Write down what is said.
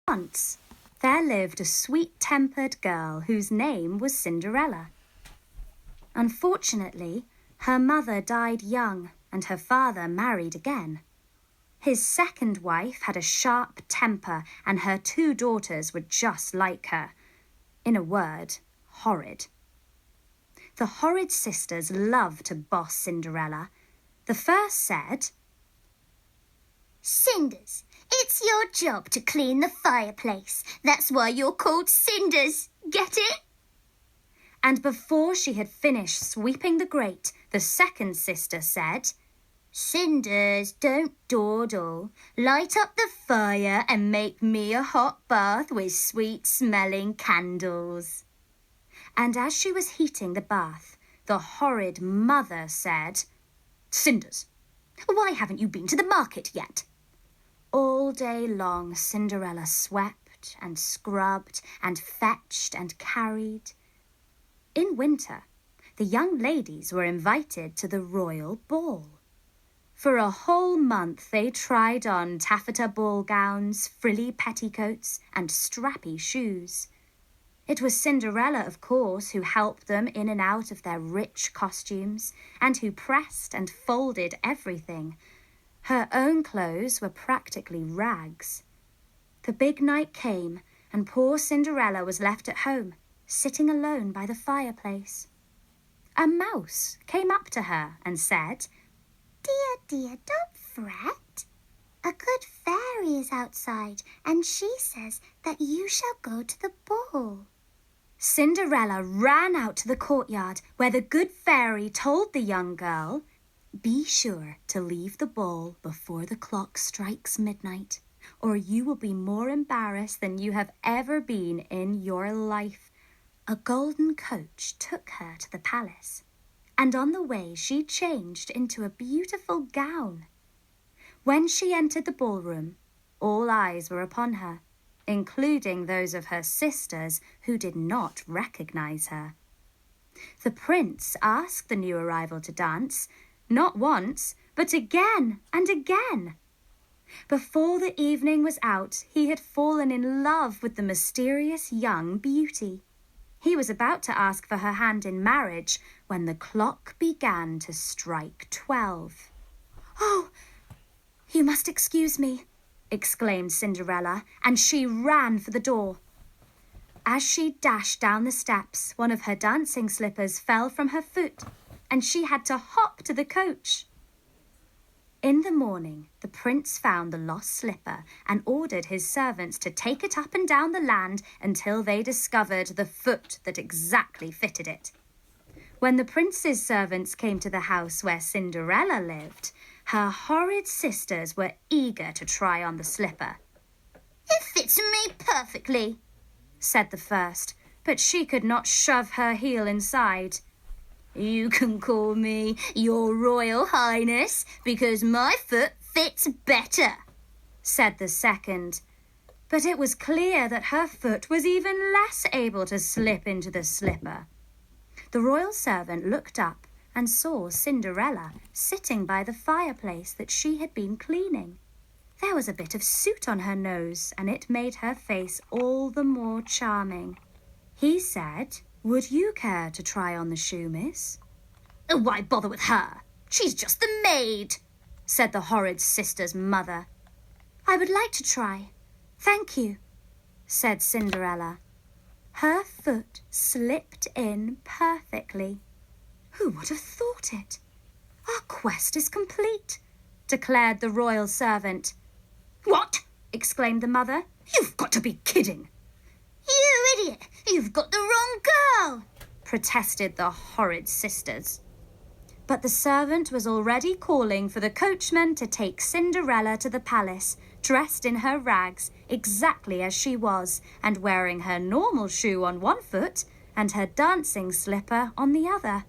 Once, there lived a sweet-tempered girl whose name was Cinderella. Unfortunately, her mother died young and her father married again. His second wife had a sharp temper and her 2 daughters were just like her. In a word, horrid. The horrid sisters loved to boss Cinderella. The first said, "Cinders, it's your job to clean the fireplace. That's why you're called Cinders. Get it?" And before she had finished sweeping the grate, the second sister said, "Cinders, don't dawdle. Light up the fire and make me a hot bath with sweet-smelling candles." And as she was heating the bath, the horrid mother said, "Cinders, why haven't you been to the market yet?" All day long, Cinderella swept and scrubbed and fetched and carried. In winter, the young ladies were invited to the royal ball. For a whole month they tried on taffeta ball gowns, frilly petticoats, and strappy shoes. It was Cinderella, of course, who helped them in and out of their rich costumes, and who pressed and folded everything. Her own clothes were practically rags. The big night came, and poor Cinderella was left at home, sitting alone by the fireplace. A mouse came up to her and said, "Dear, dear, don't fret. A good fairy is outside, and she says that you shall go to the ball." Cinderella ran out to the courtyard where the good fairy told the young girl, "Be sure to leave the ball before the clock strikes midnight, or you will be more embarrassed than you have ever been in your life." A golden coach took her to the palace, and on the way she changed into a beautiful gown. When she entered the ballroom, all eyes were upon her, including those of her sisters who did not recognize her. The prince asked the new arrival to dance, not once, but again and again. Before the evening was out, he had fallen in love with the mysterious young beauty. He was about to ask for her hand in marriage when the clock began to strike 12. "Oh, you must excuse me," exclaimed Cinderella, and she ran for the door. As she dashed down the steps, one of her dancing slippers fell from her foot, and she had to hop to the coach. In the morning, the prince found the lost slipper and ordered his servants to take it up and down the land until they discovered the foot that exactly fitted it. When the prince's servants came to the house where Cinderella lived, her horrid sisters were eager to try on the slipper. "It fits me perfectly," said the first, but she could not shove her heel inside. "You can call me your Royal Highness because my foot fits better," said the second. But it was clear that her foot was even less able to slip into the slipper. The royal servant looked up and saw Cinderella sitting by the fireplace that she had been cleaning. There was a bit of soot on her nose, and it made her face all the more charming. He said, "Would you care to try on the shoe, miss?" "Why bother with her? She's just the maid," said the horrid sister's mother. "I would like to try. Thank you," said Cinderella. Her foot slipped in perfectly. "Who would have thought it? Our quest is complete," declared the royal servant. "What?" exclaimed the mother. "You've got to be kidding." "You idiot! You've got the wrong girl!" protested the horrid sisters. But the servant was already calling for the coachman to take Cinderella to the palace, dressed in her rags, exactly as she was, and wearing her normal shoe on one foot and her dancing slipper on the other.